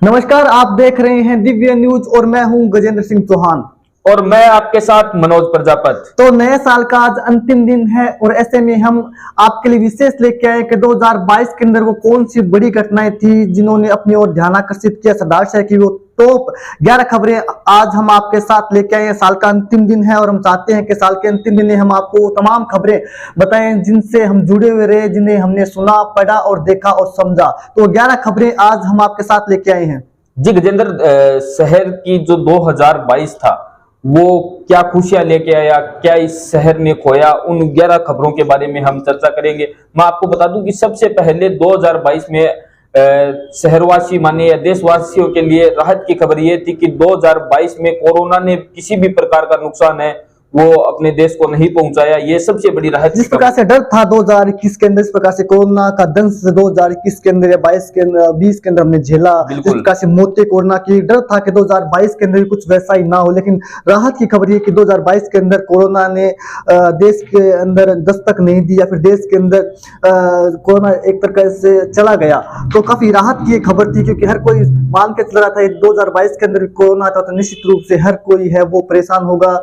नमस्कार, आप देख रहे हैं दिव्य न्यूज और मैं हूं गजेंद्र सिंह चौहान। और मैं आपके साथ मनोज प्रजापत। तो नए साल का आज अंतिम दिन है और ऐसे में हम आपके लिए विशेष लेके आए कि 2022 के अंदर वो कौन सी बड़ी घटनाएं थी जिन्होंने अपनी ओर ध्यान आकर्षित किया। सरदार शहर की वो टॉप 11 खबरें आज हम आपके साथ लेके आए हैं। साल का अंतिम दिन है और हम चाहते हैं कि साल के अंतिम दिन हम आपको तमाम खबरें बताएं जिनसे हम जुड़े हुए रहे, जिन्हें हमने सुना, पढ़ा और देखा और समझा। तो 11 खबरें आज हम आपके साथ लेके आए हैं। जी गजेंद्र, शहर की जो 2022 था वो क्या खुशियां लेके आया, क्या इस शहर ने खोया, उन 11 खबरों के बारे में हम चर्चा करेंगे। मैं आपको बता दूं कि सबसे पहले 2022 में शहरवासी माने या देशवासियों के लिए राहत की खबर ये थी कि 2022 में कोरोना ने किसी भी प्रकार का नुकसान है वो अपने देश को नहीं पहुंचाया। ये सबसे बड़ी राहत। जिस प्रकार से डर था 2021 के अंदर, इस प्रकार से कोरोना का दंश 2021 के अंदर या 22 के 20 के अंदर हमने झेला। जिस प्रकार से मौतें कोरोना की डर था कि 2022 के अंदर कुछ वैसा ही ना हो, लेकिन राहत की खबर ये कि 2022 के अंदर कोरोना ने देश के अंदर दस्तक नहीं दी या फिर देश के अंदर कोरोना एक तरह से चला गया। तो काफी राहत की खबर थी क्योंकि हर कोई मान के चल रहा था 2022 के अंदर कोरोना आता तो निश्चित रूप से हर कोई है वो परेशान होगा,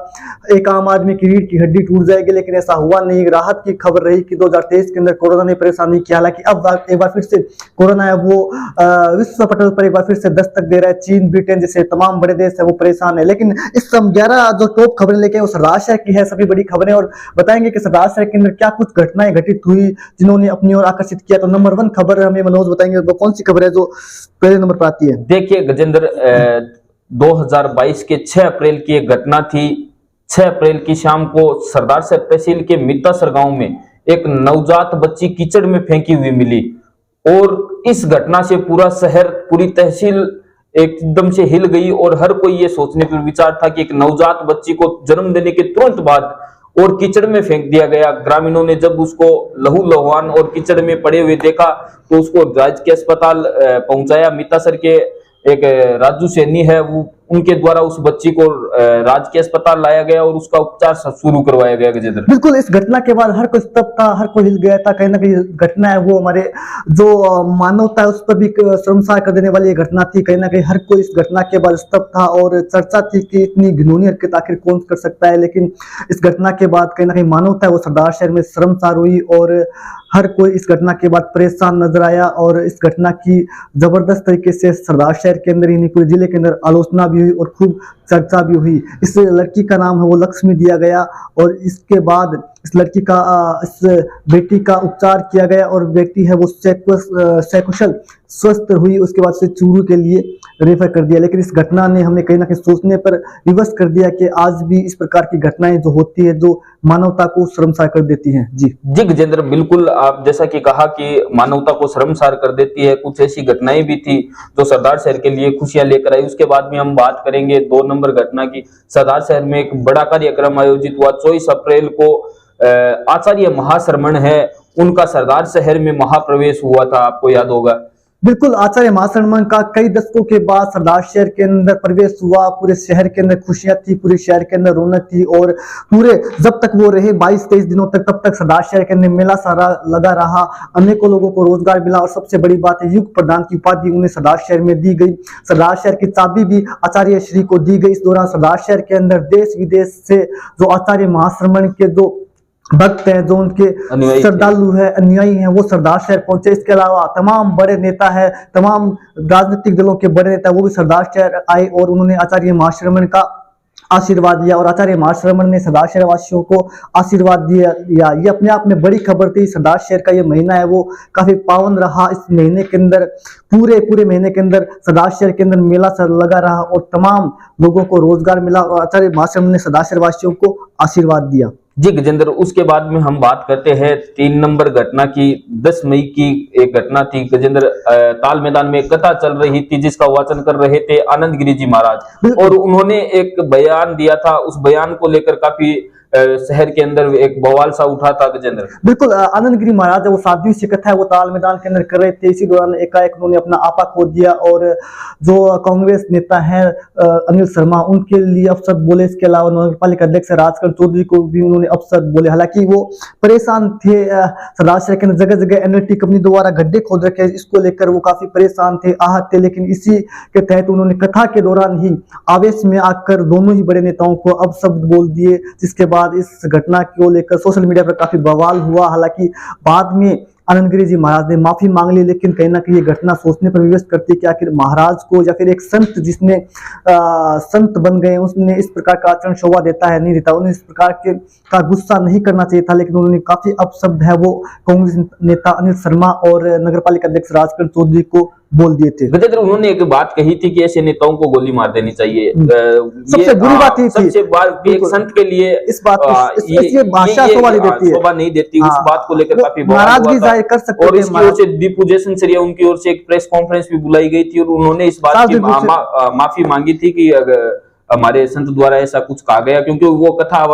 एक आम आदमी की रीढ़ की हड्डी टूट जाएगी। लेकिन ऐसा हुआ नहीं। राहत की खबर रही कि 2023 के अंदर कोरोना ने परेशान नहीं किया। हालांकि अब एक बार फिर से कोरोना है वो विश्व पटल पर एक बार फिर से दस्तक दे रहा है। चीन, ब्रिटेन जैसे तमाम बड़े देश है वो परेशान है। लेकिन इस सब 11 जो टॉप खबरें लेके वो सरदार शहर की है, सभी बड़ी खबरें, और बताएंगे कि सरदार शहर के अंदर क्या कुछ घटनाएं घटित हुई जिन्होंने अपनी ओर आकर्षित किया। तो नंबर 1 खबर हमें मनोज बताएंगे वो कौन सी खबर है जो पहले नंबर पर आती है। देखिए गजेंद्र, 2022 के 6 अप्रैल की एक घटना थी। 6 अप्रैल की शाम को सरदार शहर तहसील के मितासर गांव में एक नवजात बच्ची कीचड़ में फेंकी हुई मिली और इस घटना से पूरा शहर, पूरी तहसील एकदम से हिल गई और हर कोई ये सोचने पर विचार था कि एक नवजात बच्ची को जन्म देने के तुरंत बाद और कीचड़ में फेंक दिया गया। ग्रामीणों ने जब उसको लहूलुहान और कीचड़ में पड़े हुए देखा तो उसको राजकीय अस्पताल पहुंचाया। मितासर के एक राजू सैनी है वो, उनके द्वारा उस बच्ची को राजकीय अस्पताल लाया गया और उसका उपचार शुरू करवाया गया। गजेंद्र, बिल्कुल, इस घटना के बाद हर कोई स्तब्ध था, हर कोई हिल गया था। कहीं ना कहीं घटना है वो हमारे जो मानवता है उस पर भी शर्मसार कर देने वाली घटना थी। कहीं ना कहीं हर कोई इस घटना के बाद स्तब्ध था और चर्चा थी कि इतनी घिनौनी हरकत आखिर कौन कर सकता है। लेकिन इस घटना के बाद कहीं ना कहीं मानवता है वो सरदार शहर में शर्मसार हुई और हर कोई इस घटना के बाद परेशान नजर आया। और इस घटना की जबरदस्त तरीके से सरदार शहर के अंदर ही नहीं पूरे जिले के अंदर आलोचना भी हुई और खूब चर्चा भी हुई। इस लड़की का नाम है वो लक्ष्मी दिया गया और इसके बाद इस लड़की का इस बेटी का उपचार किया गया और बेटी है वो सकुशल स्वस्थ हुई। उसके बाद से चूरू के लिए रेफर कर दिया। लेकिन इस घटना ने हमें कहीं ना कहीं सोचने पर विवश कर दिया कि आज भी इस प्रकार की घटनाएं जो होती है जो मानवता को शर्मसार कर देती हैं। जी गजेंद्र, बिल्कुल आप जैसा कि कहा कि मानवता को शर्मसार कर देती है, कुछ ऐसी घटनाएं भी थी जो सरदार शहर के लिए खुशियां लेकर आई। उसके बाद में हम बात करेंगे 2 नंबर घटना की। सरदार शहर में एक बड़ा कार्यक्रम आयोजित हुआ 24 अप्रैल को। आचार्य महाश्रमण है उनका सरदार शहर में महाप्रवेश हुआ था, आपको याद होगा। बिल्कुल, आचार्य महाश्रमण का कई दशकों के बाद सरदार शहर के अंदर प्रवेश हुआ। पूरे शहर के अंदर खुशियां थी, पूरे शहर के अंदर रौनक थी और पूरे जब तक वो रहे 22-23 दिनों तक, तब तक सरदार शहर के अंदर मेला सारा लगा रहा। अनेकों लोगों को रोजगार मिला और सबसे बड़ी बात है युग प्रदान की उपाधि उन्हें सरदार शहर में दी गई। सरदार शहर की चाबी भी आचार्य श्री को दी गई। इस दौरान सरदार शहर के अंदर देश विदेश से जो आचार्य महाश्रमण के जो भक्त हैं, जो उनके श्रद्धालु है, अनुयायी हैं, वो सरदार शहर पहुंचे। इसके अलावा तमाम बड़े नेता है, तमाम राजनीतिक दलों के बड़े नेता वो भी सरदार शहर आए और उन्होंने आचार्य महाश्रमण का आशीर्वाद दिया और आचार्य महाश्रमण ने सरदार शहर वासियों को आशीर्वाद दिया। ये अपने आप में बड़ी खबर थी। सरदार शहर का ये महीना है वो काफी पावन रहा। इस महीने के अंदर पूरे महीने के अंदर सरदार शहर के अंदर मेला लगा रहा और तमाम लोगों को रोजगार मिला और आचार्य महाश्रमण ने सरदार शहर वासियों को आशीर्वाद दिया। गजेंद्र, उसके बाद में हम बात करते हैं 3 नंबर घटना की। 10 मई की एक घटना थी गजेंद्र। ताल मैदान में कथा चल रही थी जिसका वाचन कर रहे थे आनंद गिरी जी महाराज और उन्होंने एक बयान दिया था। उस बयान को लेकर काफी शहर के अंदर एक बवाल सा उठा था गजेंद्र। बिल्कुल आनंद गिरी महाराज है, वो साध्वी की कथा है, वो ताल मैदान के अंदर कर रहे थे, इसी दौरान एकाएक उन्होंने अपना आपा खो दिया और जो कांग्रेस नेता है अनिल शर्मा, उनके लिए अपशब्द बोले। इसके अलावा नगर पालिका अध्यक्ष राजकरण चौधरी को भी उन्होंने अपशब्द बोले। हालांकि वो परेशान थे, सरदार शहर के अंदर जगह जगह एनएलटी कंपनी द्वारा गड्ढे खोद रखे, इसको लेकर वो काफी परेशान थे, आहत थे। लेकिन इसी के तहत उन्होंने कथा के दौरान ही आवेश में आकर दोनों ही बड़े नेताओं को अपशब्द बोल दिए, जिसके बाद इस घटना को लेकर सोशल मीडिया पर काफी बवाल हुआ। हालांकि बाद में आनंद गिरी जी महाराज ने माफी मांग ली, लेकिन कहीं ना कहीं ये घटना सोचने पर विवश करती है कि आखिर महाराज को या फिर एक संत जिसने संत बन गए उसने इस प्रकार का आचरण शोभा देता है नहीं देता। उन्हें इस प्रकार के का गुस्सा नहीं करना चाहिए था, लेकिन उन्होंने काफी अपशब्द है वो कांग्रेस नेता अनिल शर्मा और नगर पालिका अध्यक्ष राजकरण चौधरी को बोल दिए थे। गजेंद्र, उन्होंने एक बात कही थी कि ऐसे नेताओं को गोली मार देनी चाहिए। सबसे बुरी बात ये थी, सबसे बात एक संत के लिए इस बात ये भाषा शोभा नहीं देती है, शोभा नहीं देती। उस बात को लेकर काफी नाराजगी जाहिर कर सकते हैं। और इसकी ओर से दीपू जयसंसरिया उनकी ओर से एक प्रेस कॉन्फ्रेंस भी बुलाई गई थी और उन्होंने इस बात की माफी मांगी थी कि हमारे संत द्वारा ऐसा कुछ कहा गया, क्योंकि वो कथा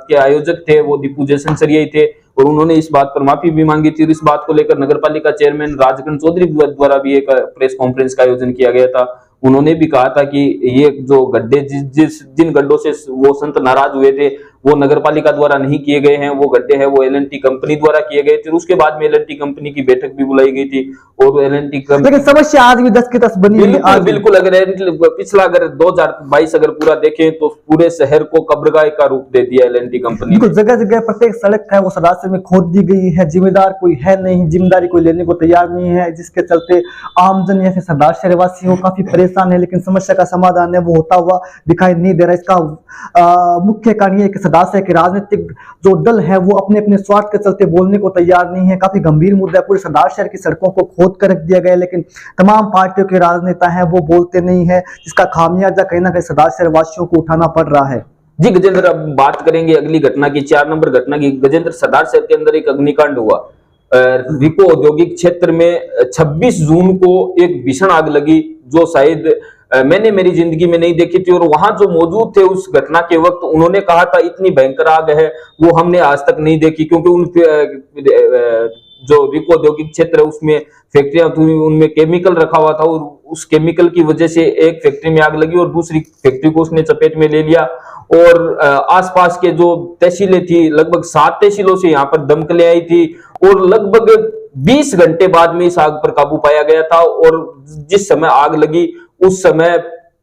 के आयोजक थे वो दीपू जयसंसरिया ही थे और उन्होंने इस बात पर माफी भी मांगी थी। और इस बात को लेकर नगरपालिका चेयरमैन राजकरण चौधरी द्वारा भी एक प्रेस कॉन्फ्रेंस का आयोजन किया गया था। उन्होंने भी कहा था कि ये जो गड्ढे जिन गड्ढों से वो संत नाराज हुए थे वो नगरपालिका द्वारा नहीं किए गए हैं, वो गड्ढे हैं वो एलएनटी कंपनी द्वारा किए गए थे। उसके बाद में एलएनटी कंपनी की बैठक भी बुलाई गई थी और एलएनटी कंपनी, लेकिन समस्या आज भी 10 के 10 बनी है। बिल्कुल अगर पिछला अगर 2022 अगर पूरा देखें तो पूरे शहर को कब्रगाह का रूप दे दिया एलएनटी कंपनी। जगह जगह प्रत्येक सड़क है वो सदासे में खोद दी गई है, जिम्मेदार कोई है नहीं, जिम्मेदारी कोई लेने को तैयार नहीं है, जिसके चलते आमजन या फिर सरदार शहरवासी हो काफी परेशान है। लेकिन समस्या का समाधान है वो होता हुआ दिखाई नहीं दे रहा। इसका मुख्य कारण ये कि सरदार शहर के राजनीतिक जो दल है वो अपने अपने स्वार्थ के चलते बोलने को तैयार नहीं है। काफी गंभीर मुद्दा है, पूरे सरदार शहर की सड़कों को खोद कर रख दिया गया, लेकिन तमाम पार्टियों के राजनेता हैं वो बोलते नहीं है, जिसका खामियाजा कहीं ना कहीं सरदार शहर वासियों को उठाना पड़ रहा है। जी गजेंद्र, अब बात करेंगे अगली घटना की, 4 नंबर घटना की। गजेंद्र, सरदार शहर के अंदर एक अग्निकांड हुआ। रिको औद्योगिक क्षेत्र में 26 जून को एक भीषण आग लगी जो शायद मैंने मेरी जिंदगी में नहीं देखी थी। और वहां जो मौजूद थे उस घटना के वक्त उन्होंने कहा था इतनी भयंकर आग है वो हमने आज तक नहीं देखी, क्योंकि उन जो रिको औद्योगिक क्षेत्र है उसमें फैक्ट्रियां थी, उनमें केमिकल रखा हुआ था और उस केमिकल की वजह से एक फैक्ट्री में आग लगी और दूसरी फैक्ट्री को उसने चपेट में ले लिया। और आसपास के जो तहसीलें थी, लगभग 7 तहसीलों से यहाँ पर दमकलें आई थी और लगभग 20 घंटे बाद में इस आग पर काबू पाया गया था। और जिस समय आग लगी उस समय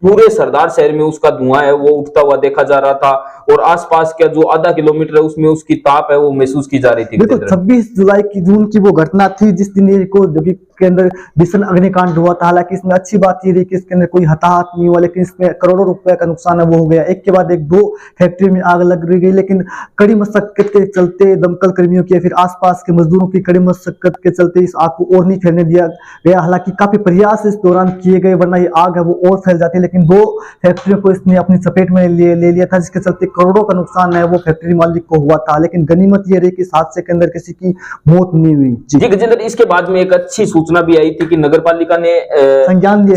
पूरे सरदार शहर में उसका धुआं है वो उठता हुआ देखा जा रहा था और आसपास का जो आधा किलोमीटर है उसमें उसकी ताप है वो महसूस की जा रही थी। बिल्कुल 26 जुलाई की जून की वो घटना थी जिस दिन रिको औद्योगिक के अंदर भीषण अग्निकांड हुआ था। हालांकि इसमें अच्छी बात ये रही कि इसके अंदर कोई हताहत नहीं हुआ, लेकिन इसमें करोड़ों रुपए का नुकसान है वो हो गया। एक के बाद एक 2 फैक्ट्री में आग लग गई, लेकिन कड़ी मशक्कत के चलते दमकल कर्मियों की फिर आसपास के मजदूरों की कड़ी मशक्कत के चलते इस आग को और नहीं फैलने दिया गया। हालांकि काफी प्रयास इस दौरान किए गए, वरना ये आग है वो और फैल जाती, लेकिन 2 फैक्ट्रियों को इसने अपनी चपेट में ले लिया था, जिसके चलते करोड़ों का नुकसान है वो फैक्ट्री मालिक को हुआ था। लेकिन गनीमत ये रही कि इस हादसे के अंदर किसी की मौत नहीं हुई। जी गजेंद्र, इसके बाद में एक अच्छी सूचना भी आई थी कि नगरपालिका ने संज्ञान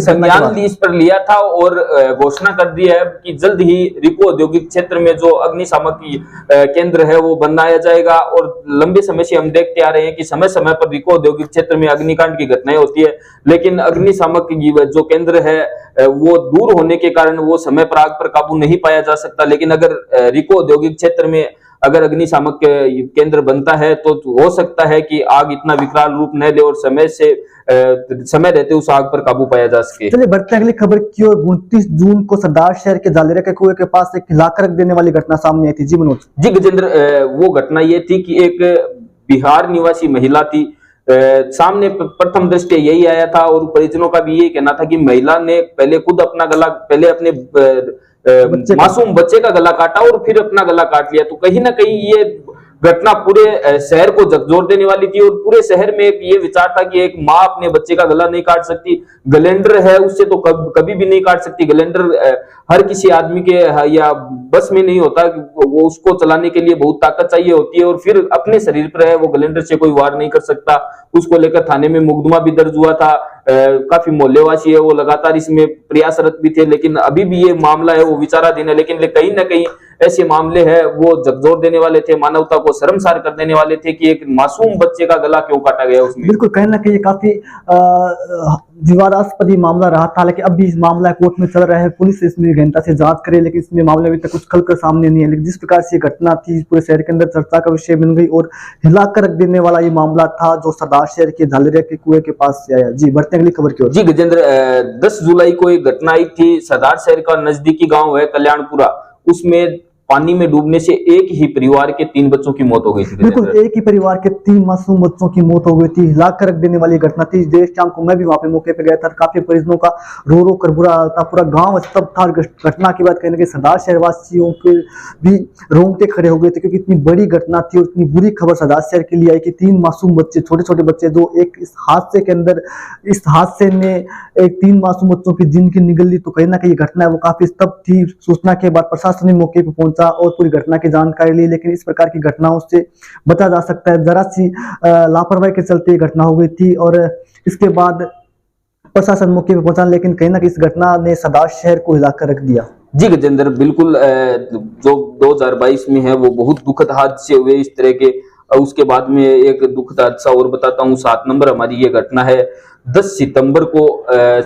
इस पर लिया था और घोषणा कर दी है कि जल्द ही रिको औद्योगिक क्षेत्र में जो अग्निशामक केंद्र है वो बनाया जाएगा। और लंबे समय से हम देखते आ रहे हैं कि समय समय पर रिको औद्योगिक क्षेत्र में अग्निकांड की घटनाएं होती है, लेकिन अग्निशामक जो केंद्र है वो दूर होने के कारण वो समय पर आग पर काबू नहीं पाया जा सकता। लेकिन अगर रिको औद्योगिक क्षेत्र में अगर अग्निशामक केंद्र बनता है तो हो सकता है कि आग इतना विकराल रूप न ले और समय रहते उस आग पर काबू पाया जा सके। चलिए बढ़ते हैं अगली खबर की ओर। 29 जून को सरदार शहर के जालेरा के कुएं के पास एक हिलाकर रख देने वाली घटना सामने आई थी। जी मनोज। जी गजेंद्र, वो घटना ये थी कि एक बिहार निवासी महिला थी। सामने प्रथम दृष्टया यही आया था और परिजनों का भी यही कहना था कि महिला ने पहले खुद अपना गला, पहले अपने मासूम बच्चे का गला काटा और फिर अपना गला काट लिया। तो कहीं ना कहीं ये घटना पूरे शहर को झकझोर देने वाली थी और पूरे शहर में एक ये विचार था कि एक माँ अपने बच्चे का गला नहीं काट सकती, ग्लेंडर है उससे तो कभी भी नहीं काट सकती। ग्लेंडर हर किसी आदमी के या बस में नहीं होता, वो उसको चलाने के लिए बहुत ताकत चाहिए होती है और फिर अपने शरीर पर है वो ग्लेंडर से कोई वार नहीं कर सकता। उसको लेकर थाने में मुकदमा भी दर्ज हुआ था। काफी मोहल्लेवासी है वो लगातार इसमें प्रयासरत भी थे, लेकिन अभी भी ये मामला है वो विचाराधीन है। लेकिन कहीं ना कहीं ऐसे मामले हैं वो झकझोर देने वाले थे, मानवता को शर्मसार कर देने वाले थे कि एक मासूम बच्चे का गला क्यों काटा गया उसमें। बिल्कुल, कहीं ना कहीं ये काफी विवादास्पद मामला रहा था, लेकिन अभी इस मामला कोर्ट में चल रहा है, पुलिस इसमें गहनता से जांच करे, लेकिन इसमें मामले अभी तक कुछ खलकर सामने नहीं है। लेकिन जिस प्रकार से ये घटना थी पूरे शहर के अंदर चर्चा का विषय बन गई और हिलाकर रख देने वाला ये मामला था जो सरदार शहर के झालरिया के कुएं के पास से आया। जी, बढ़ते हैं अगली खबर की ओर। जी गजेंद्र, 10 जुलाई को एक घटना आई थी, सरदार शहर का नजदीकी गांव है कल्याणपुरा, उसमें पानी में डूबने से एक ही परिवार के 3 बच्चों की मौत हो गई थी। बिल्कुल, एक ही परिवार के 3 मासूम बच्चों की मौत हो गई थी। हिलाकर रख देने वाली घटना थी। देर शाम को मैं भी वहां पे मौके पे गया था, काफी परिजनों का रो रो कर बुरा हाल था, पूरा गांव स्तब्ध था। घटना की बात कहने के सरदार शहरवासियों के भी रोंगटे खड़े हो गए थे, क्योंकि इतनी बड़ी घटना थी और इतनी बुरी खबर सरदार शहर के लिए आई कि 3 मासूम बच्चे, छोटे छोटे बच्चे, जो एक इस हादसे के अंदर, इस हादसे में एक 3 मासूम बच्चों की जिंदगी निगल ली। तो कहीं ना कहीं घटना है वो काफी स्तब्ध थी। सूचना के बाद प्रशासन ने मौके पर पहुंचा और पूरी घटना की जानकारी ली, लेकिन इस प्रकार की घटनाओं से बचा जा सकता है। जरा सी लापरवाही के चलते घटना हो गई थी और इसके बाद प्रशासन मौके पर पहुंचा, लेकिन कहीं ना कहीं इस घटना ने सरदार शहर को हिलाकर रख दिया। जी गजेंद्र, बिल्कुल, जो 2022 में है वो बहुत दुखद हादसे हुए इस तरह के। उसके बाद में एक दुखद हादसा और बताता हूँ, 7 नंबर हमारी ये घटना है। 10 सितंबर को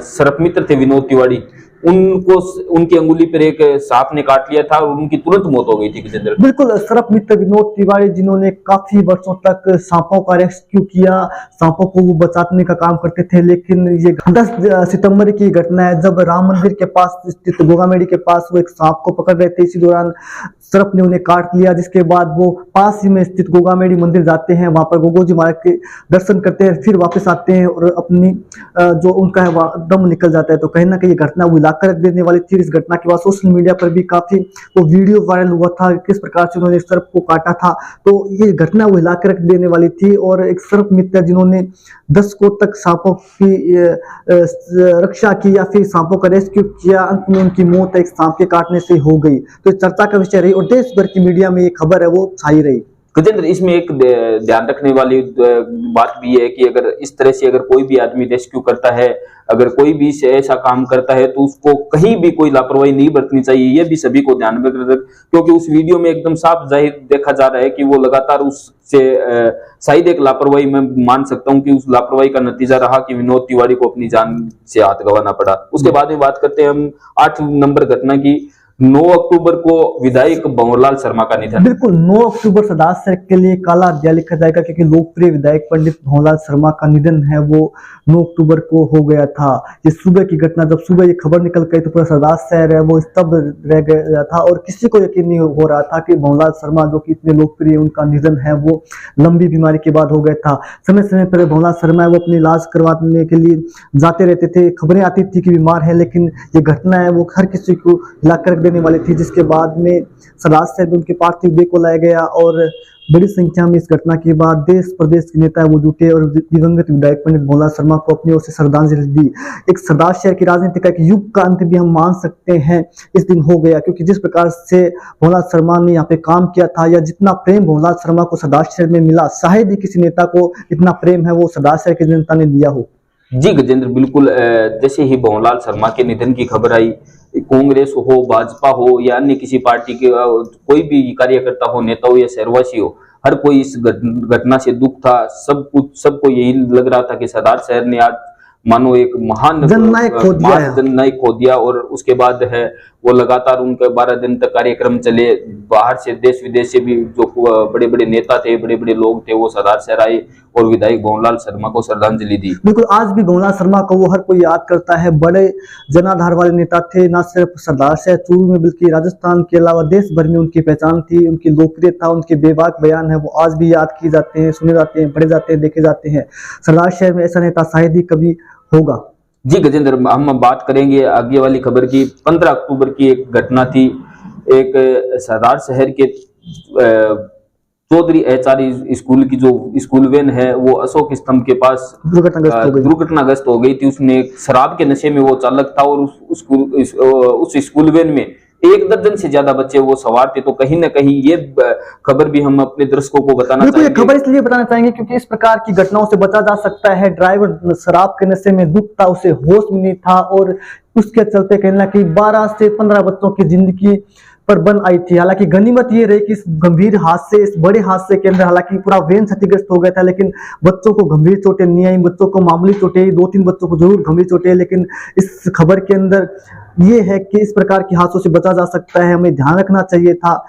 सर्प मित्र थे विनोद तिवारी, उनको उनकी अंगुली पर एक सांप ने काट लिया था और उनकी तुरंत मौत हो गई थी गजेंद्र। बिल्कुल, सर्प मित्र विनोद तिवारी, जिन्होंने काफी वर्षों तक सांपों का रेस्क्यू किया, सांपों को वो बचाने का काम करते थे। लेकिन ये 10 सितंबर की घटना है, जब राम मंदिर के पास स्थित गोगामेड़ी के पास वो एक सांप को पकड़ रहे थे, इसी दौरान सर्प ने उन्हें काट लिया, जिसके बाद वो पास ही में स्थित गोगामेड़ी मंदिर जाते हैं, वहां पर गोगो जी महाराज के दर्शन करते हैं, फिर वापस आते हैं और अपनी जो उनका है दम निकल जाता है। तो कहीं ना कहीं ये घटना वो कर देने वाली थी। इस घटना के बाद सोशल मीडिया पर भी काफी वो वीडियो वायरल हुआ था, किस प्रकार से उन्होंने सर्प को काटा था। तो ये घटना वो हिलाकर रख देने वाली थी और एक सर्प मित्र जिन्होंने 10 को तक सांपों की रक्षा की या फिर सांपों का रेस्क्यू किया, अंत में उनकी मौत एक सांप के काटने से हो गई। तो चर्चा का विषय रही और देश भर की मीडिया में ये खबर है वो छाई रही। गजेंद्र, इसमें एक ध्यान रखने वाली बात भी है कि अगर इस तरह से अगर कोई भी आदमी रेस्क्यू करता है, अगर कोई भी ऐसा काम करता है, तो उसको कहीं भी कोई लापरवाही नहीं बरतनी चाहिए। ये भी सभी को ध्यान में रखना, क्योंकि उस वीडियो में एकदम साफ जाहिर देखा जा रहा है कि वो लगातार उससे शायद एक लापरवाही मैं मान सकता हूं कि उस लापरवाही का नतीजा रहा कि विनोद तिवारी को अपनी जान से हाथ गंवाना पड़ा। उसके बाद में बात करते हैं हम 8 नंबर घटना की। 9 अक्टूबर को विधायक भंवरलाल शर्मा का निधन। बिल्कुल, 9 अक्टूबर सरदार शहर के लिए काला अध्याय लिखा जाएगा, क्योंकि लोकप्रिय विधायक पंडित भंवरलाल शर्मा का निधन है वो 9 अक्टूबर को हो गया था। ये सुबह की घटना, जब सुबह ये खबर निकल गई तो पूरा सरदार शहर है वो स्तब्ध रह गया था और किसी को यकीन नहीं हो रहा था कि भंवरलाल शर्मा, जो कि इतने लोकप्रिय, उनका निधन है वो लंबी बीमारी के बाद हो गया था। समय समय पर भंवरलाल शर्मा वो अपनी इलाज करवाने के लिए जाते रहते थे, खबरें आती थी कि बीमार है, लेकिन ये घटना है वो हर किसी को हिलाकर देने वाली थी, जिसके बाद में सरदार शहर में उनके पार्थिव देह को लाया गया और बड़ी संख्या में इस घटना के बाद देश प्रदेश के नेता वो जुटे और दिवंगत विधायक पंडित भंवरलाल शर्मा को अपनी ओर से श्रद्धांजलि दी। एक सरदार शहर की राजनीति का एक युग का अंत भी हम मान सकते हैं इस दिन हो गया, क्योंकि जिस प्रकार से भंवरलाल शर्मा ने यहाँ पे काम किया था, या जितना प्रेम भंवरलाल शर्मा को सरदार शहर में मिला, शायद ही किसी नेता को इतना प्रेम है वो सरदार शहर की जनता ने दिया हो। जी गजेंद्र, बिल्कुल, जैसे ही भंवरलाल शर्मा के निधन की खबर आई, कांग्रेस हो, भाजपा हो या अन्य किसी पार्टी के कोई भी कार्यकर्ता हो, नेता हो या शहरवासी हो, हर कोई इस घटना से दुख था। सबको यही लग रहा था कि सरदार शहर ने आज मानो एक महान जननायक खो दिया। और उसके बाद है वो लगातार उनके 12 दिन तक कार्यक्रम चले। बाहर से, देश विदेश से भी जो बड़े बड़े नेता थे, बड़े बड़े लोग थे, वो सरदार शहर आए और विधायक भंवरलाल शर्मा को श्रद्धांजलि दी। बिल्कुल, आज भी भंवरलाल शर्मा को वो हर कोई याद करता है। बड़े जनाधार वाले नेता थे, ना सिर्फ सरदार शहर चूरू में बल्कि राजस्थान के अलावा देश भर में उनकी पहचान थी, उनकी लोकप्रियता, उनके बेबाक बयान है वो आज भी याद किए जाते हैं, सुने जाते हैं, पढ़े जाते हैं, देखे जाते हैं। सरदार शहर में ऐसा नेता शायद ही कभी होगा। जी गजेंद्र, हम बात करेंगे आगे वाली खबर की। 15 अक्टूबर की एक घटना थी। एक सरदार शहर के चौधरी एचआर स्कूल की जो स्कूल वैन है वो अशोक स्तंभ के पास दुर्घटनाग्रस्त हो गई थी। उसने शराब के नशे में वो चालक था और उस स्कूल वैन में 1 दर्जन से ज्यादा बच्चे वो सवार थे। तो कहीं ना कहीं ये खबर भी हम अपने दर्शकों को बताना बिल्कुल, ये चाहेंगे। खबर इसलिए बताना चाहेंगे क्योंकि इस प्रकार की घटनाओं से बचा जा सकता है। ड्राइवर शराब के नशे में धुत था, उसे होश में नहीं था और उसके चलते कहीं ना कहीं 12 से 15 बच्चों की जिंदगी पर बन आई थी। हालांकि गनीमत ये रही कि इस गंभीर हादसे, इस बड़े हादसे के अंदर हालांकि पूरा वैन क्षतिग्रस्त हो गया था, लेकिन बच्चों को गंभीर चोटें नहीं आई। बच्चों को मामूली चोटें आई, 2-3 बच्चों को जरूर गंभीर चोटें आई, लेकिन इस खबर के अंदर ये है कि इस प्रकार के हादसों से बचा जा सकता है, हमें ध्यान रखना चाहिए था।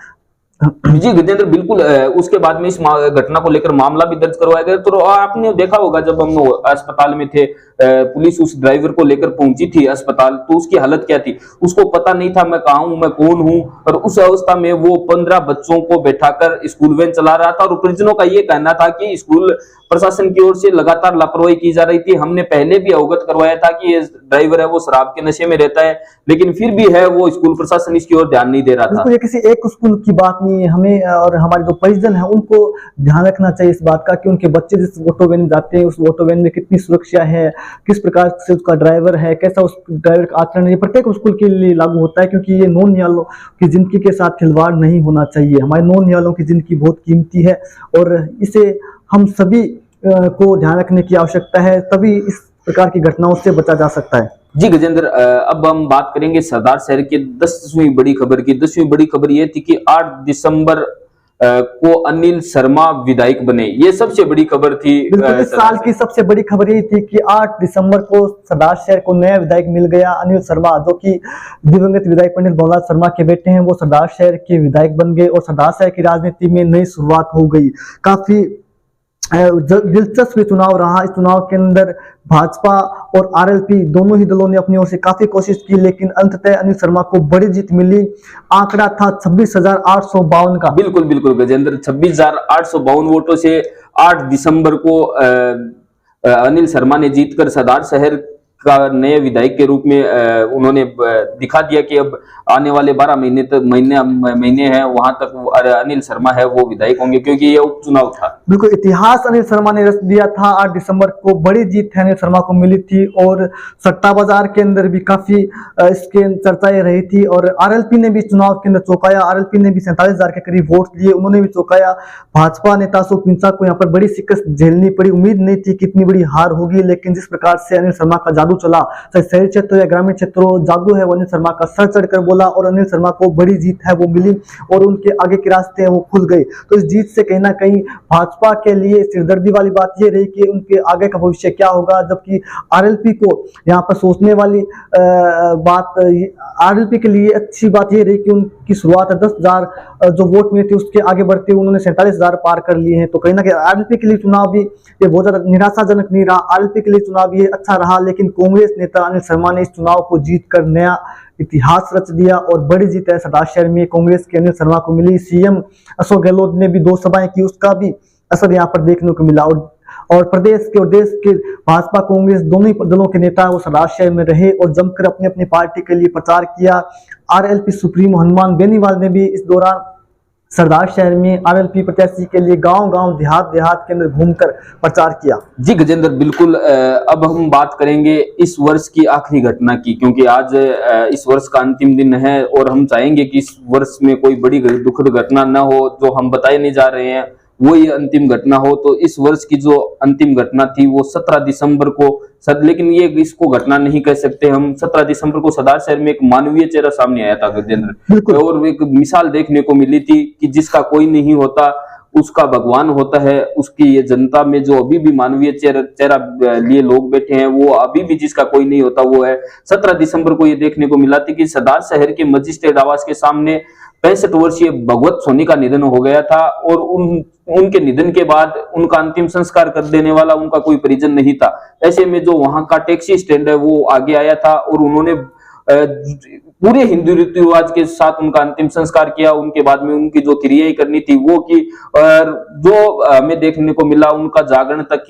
जी गजेंद्र, बिल्कुल। उसके बाद में इस घटना को लेकर मामला भी दर्ज करवाया गया। तो आपने देखा होगा जब हम अस्पताल में थे, पुलिस उस ड्राइवर को लेकर पहुंची थी अस्पताल, तो उसकी हालत क्या थी, उसको पता नहीं था मैं कहाँ हूँ, मैं कौन हूँ। और उस अवस्था में वो 15 बच्चों को बैठाकर स्कूल वैन चला रहा था। और परिजनों का ये कहना था कि स्कूल प्रशासन की ओर से लगातार लापरवाही की जा रही थी। हमने पहले भी अवगत करवाया था कि ये ड्राइवर है वो शराब के नशे में रहता है, लेकिन फिर भी है वो स्कूल प्रशासन इसकी ओर ध्यान नहीं दे रहा था। बिल्कुल, ये किसी एक स्कूल की बात नहीं है। हमें और हमारे जो परिजन है उनको ध्यान रखना चाहिए इस बात का कि उनके बच्चे जिस ऑटो वैन में जाते हैं उस ऑटो वैन में कितनी सुरक्षा है, किस प्रकार से उसका ड्राइवर है, कैसा उस ड्राइवर का आचरण है। ये प्रत्येक स्कूल के लिए लागू होता है क्योंकि ये नॉन नियालों की जिंदगी के साथ खिलवाड़ नहीं होना चाहिए। हमारे नॉन नियालों की जिंदगी बहुत कीमती है और इसे हम सभी को ध्यान रखने की आवश्यकता है, तभी इस प्रकार की घटनाओं से बचा जा सकता है। जी गजेंद्र, अब हम बात करेंगे सरदार शहर की 10वीं बड़ी खबर की। 10वीं बड़ी खबर यह थी कि 8 दिसंबर को अनिल शर्मा विधायक बने। ये सबसे बड़ी खबर थी। बिल्कुल, इस साल की सबसे बड़ी खबर यही थी कि 8 दिसंबर को सरदार शहर को नया विधायक मिल गया। अनिल शर्मा, जो कि दिवंगत विधायक पंडित भंवरलाल शर्मा के बेटे हैं, वो सरदार शहर के विधायक बन गए और सरदार शहर की राजनीति में नई शुरुआत हो गई। काफी दिलचस्प चुनाव रहा। इस चुनाव के अंदर भाजपा और आरएलपी दोनों ही दलों ने अपनी ओर से काफी कोशिश की, लेकिन अंततः अनिल शर्मा को बड़ी जीत मिली। आंकड़ा था 26,852 का। बिल्कुल बिल्कुल गजेंद्र, 26,852 वोटों से 8 दिसंबर को अनिल शर्मा ने जीतकर सरदार शहर का नए विधायक के रूप में उन्होंने दिखा दिया कि अब आने वाले 12 महीने हैं, वहां तक अनिल शर्मा है वो विधायक होंगे, क्योंकि ये उपचुनाव था। बिल्कुल, इतिहास अनिल शर्मा ने रच दिया था। 8 दिसंबर को बड़ी जीत अनिल शर्मा को मिली थी और सट्टा बाजार के अंदर भी काफी इसके चर्चाएं रही थी और आरएलपी ने भी चुनाव के अंदर चौंकाया। आरएलपी ने भी 47,000 के करीब वोट लिए, उन्होंने भी चौंकाया। भाजपा नेता अशोक पिंचा को यहाँ पर बड़ी शिकस्त झेलनी पड़ी। उम्मीद नहीं थी कि इतनी बड़ी हार होगी, लेकिन जिस प्रकार से अनिल शर्मा का जादू चला, चाहे शहरी क्षेत्र या ग्रामीण क्षेत्रों, जादू है वो अनिल शर्मा का सर चढ़कर बोला और अनिल शर्मा को बड़ी जीत है वो मिली और उनके आगे के रास्ते हैं वो खुल गए। तो इस जीत से कहीं ना कहीं भाजपा के लिए सिरदर्दी वाली बात ये रही कि उनके आगे का भविष्य क्या होगा, जबकि आरएलपी को यहाँ पर सोचने वाली बात, आरएलपी के लिए अच्छी बात ये रही कि उनकी शुरुआत 10,000 जो वोट मिले थे उसके आगे बढ़ते हुए उन्होंने 47,000 पार कर लिए हैं। तो कहीं ना कहीं आरएलपी के लिए चुनाव भी ये बहुत ज्यादा निराशाजनक नहीं रहा। आरएलपी के लिए चुनाव ये अच्छा रहा, लेकिन कांग्रेस नेता अनिल शर्मा ने इस चुनाव को जीतकर नया इतिहास रच दिया और बड़ी जीत है सरदार शहर में कांग्रेस के अनिल शर्मा को मिली। सीएम अशोक गहलोत ने भी 2 सभाएं की, उसका भी असर यहाँ पर देखने को मिला और प्रदेश के और देश के भाजपा कांग्रेस दोनों ही दलों के नेता वो सरदार शहर में रहे और जमकर अपनी अपनी पार्टी के लिए प्रचार किया। आरएलपी सुप्रीमो हनुमान बेनीवाल ने भी इस दौरान सरदार शहर में आरएलपी प्रत्याशी के लिए गांव-गांव, देहात के अंदर घूमकर प्रचार किया। जी गजेंद्र, बिल्कुल। अब हम बात करेंगे इस वर्ष की आखिरी घटना की, क्योंकि आज इस वर्ष का अंतिम दिन है और हम चाहेंगे कि इस वर्ष में कोई बड़ी दुखद घटना न हो। जो हम बताए नहीं जा रहे हैं वो ये अंतिम घटना हो। तो इस वर्ष की जो अंतिम घटना थी वो 17 दिसंबर को, लेकिन ये इसको घटना नहीं कह सकते हम। 17 दिसंबर को सरदार शहर में एक मानवीय चेहरा सामने आया था गजेंद्र, और एक मिसाल देखने को मिली थी कि जिसका कोई नहीं होता उसका भगवान होता है। उसकी ये जनता में जो अभी भी मानवीय चेहरा लिए लोग बैठे हैं, वो अभी भी जिसका कोई नहीं होता वो है। 17 दिसंबर को ये देखने को मिला था कि सरदार शहर के मजिस्ट्रेट आवास के सामने 65 वर्षीय भगवत सोनी का निधन हो गया था और उनके निधन के बाद उनका अंतिम संस्कार कर देने वाला उनका कोई परिजन नहीं था। ऐसे में जो वहां का टैक्सी स्टैंड है वो आगे आया था और उन्होंने पूरे हिंदू रीति रिवाज के साथ उनका अंतिम संस्कार किया। उनके बाद में उनकी जो क्रियाएं करनी थी वो की, और जो हमें देखने को मिला उनका जागरण तक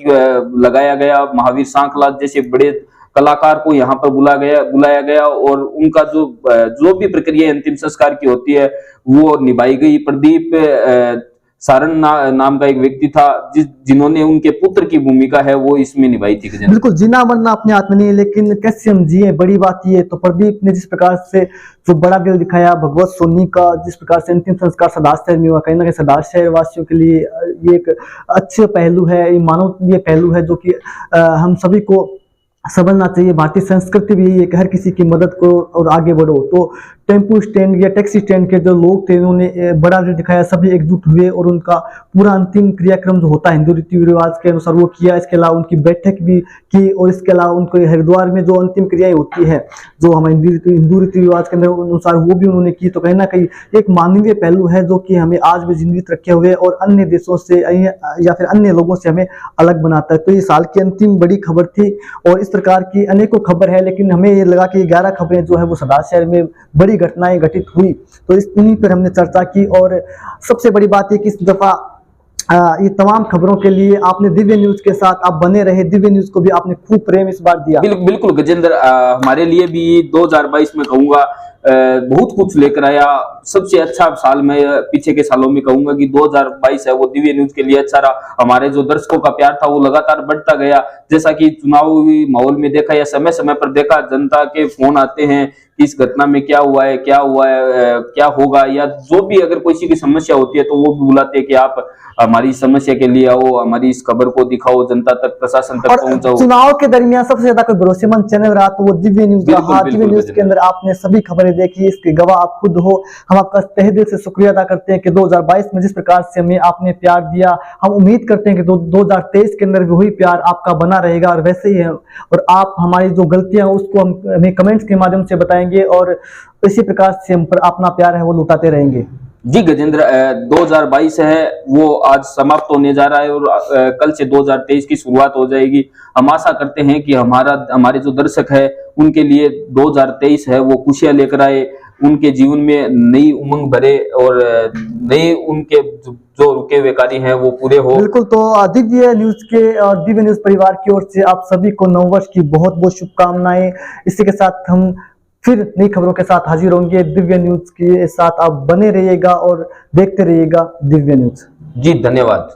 लगाया गया। महावीर सांखला जैसे बड़े कलाकार को यहाँ पर बुलाया गया और उनका जो भी प्रक्रिया अंतिम संस्कार की होती है वो निभाई गई। प्रदीप सारण नाम का एक व्यक्ति था जिन्होंने उनके पुत्र की भूमिका है वो इसमें निभाई थी। गजेंद्र, बिल्कुल, जीना मरना अपने हाथ में नहीं है, लेकिन कैसे हम जिए, बड़ी बात ये। तो प्रदीप ने जिस प्रकार से जो बड़ा दिल दिखाया, भगवत सोनी का जिस प्रकार से अंतिम संस्कार सरदार शहर में हुआ, कहीं ना कहीं सरदार शहर वासियों के लिए ये एक अच्छे पहलू है, ये मानवीय पहलू है, जो कि हम सभी को समझना चाहिए। भारतीय संस्कृति भी यही है कि हर किसी की मदद करो और आगे बढ़ो। तो टेम्पो स्टैंड या टैक्सी स्टैंड के जो लोग थे, उन्होंने बड़ा दिल दिखाया, सभी एकजुट हुए और उनका पूरा अंतिम क्रियाक्रम जो होता है हिंदू रीति रिवाज के अनुसार वो किया। इसके अलावा उनकी बैठक भी की और इसके अलावा उनको हरिद्वार में जो अंतिम क्रियाएं होती है जो हमारे हिंदू रीति रिवाज के अंदर अनुसार, वो भी उन्होंने की। तो कहीं ना कहीं एक मानवीय पहलू है जो कि हमें आज भी जीवित रखे हुए और अन्य देशों से या फिर अन्य लोगों से हमें अलग बनाता है। तो ये साल की अंतिम बड़ी खबर थी और इस प्रकार की अनेकों खबर है, लेकिन हमें ये लगा कि 11 खबरें जो है वो सरदार शहर में बड़ी घटनाएं घटित हुई, तो उन्हीं पर हमने चर्चा की। और सबसे बड़ी बात है कि इस दफा ये तमाम खबरों के लिए आपने दिव्य न्यूज के साथ आप बने रहे, दिव्य न्यूज को भी आपने खूब प्रेम इस बार दिया। बिल्कुल गजेंद्र, हमारे लिए भी 2022 में कहूंगा बहुत कुछ लेकर आया। सबसे अच्छा साल मैं पीछे के सालों में कहूंगा कि 2022 है वो दिव्य न्यूज के लिए अच्छा रहा। हमारे जो दर्शकों का प्यार था वो लगातार बढ़ता गया। जैसा कि चुनावी माहौल में देखा या समय समय पर देखा, जनता के फोन आते हैं इस घटना में क्या हुआ है, क्या हुआ है, क्या होगा, या जो भी अगर किसी की समस्या होती है तो वो भी बुलाते हैं कि आप हमारी समस्या के लिए आओ, हमारी इस खबर को दिखाओ, जनता तक, प्रशासन तक पहुंचाओ। चुनाव के दरमियान सबसे ज्यादा कोई भरोसेमंद चैनल रहा तो वो दिव्य न्यूज रहा। दिव्य न्यूज के अंदर आपने सभी खबरें देखी, इसके गवाह आप खुद हो। हम आपका तहे दिल से शुक्रिया अदा करते हैं कि 2022 में जिस प्रकार से हमें आपने प्यार दिया, हम उम्मीद करते हैं कि 2023 के अंदर भी वही प्यार आपका बना रहेगा और वैसे ही है। और आप हमारी जो गलतियां उसको हमें कमेंट्स के माध्यम से बताएंगे और इसी प्रकार से हम पर अपना प्यार है वो लुटाते रहेंगे। जी गजेंद्र, 2022 है वो आज समाप्त होने जा रहा है और कल से 2023 की शुरुआत हो जाएगी। हम आशा करते हैं कि हमारे जो दर्शक है उनके लिए 2023 है वो खुशियां लेकर आए, उनके जीवन में नई उमंग भरे और नए उनके जो रुके हुए कार्य हैं वो पूरे हो। बिल्कुल, तो दिव्य न्यूज के और दिव्य न्यूज परिवार की ओर से आप सभी को नववर्ष की बहुत बहुत शुभकामनाएं। इसी के साथ हम फिर नई खबरों के साथ हाजिर होंगे। दिव्य न्यूज के साथ आप बने रहिएगा और देखते रहिएगा दिव्य न्यूज। जी धन्यवाद।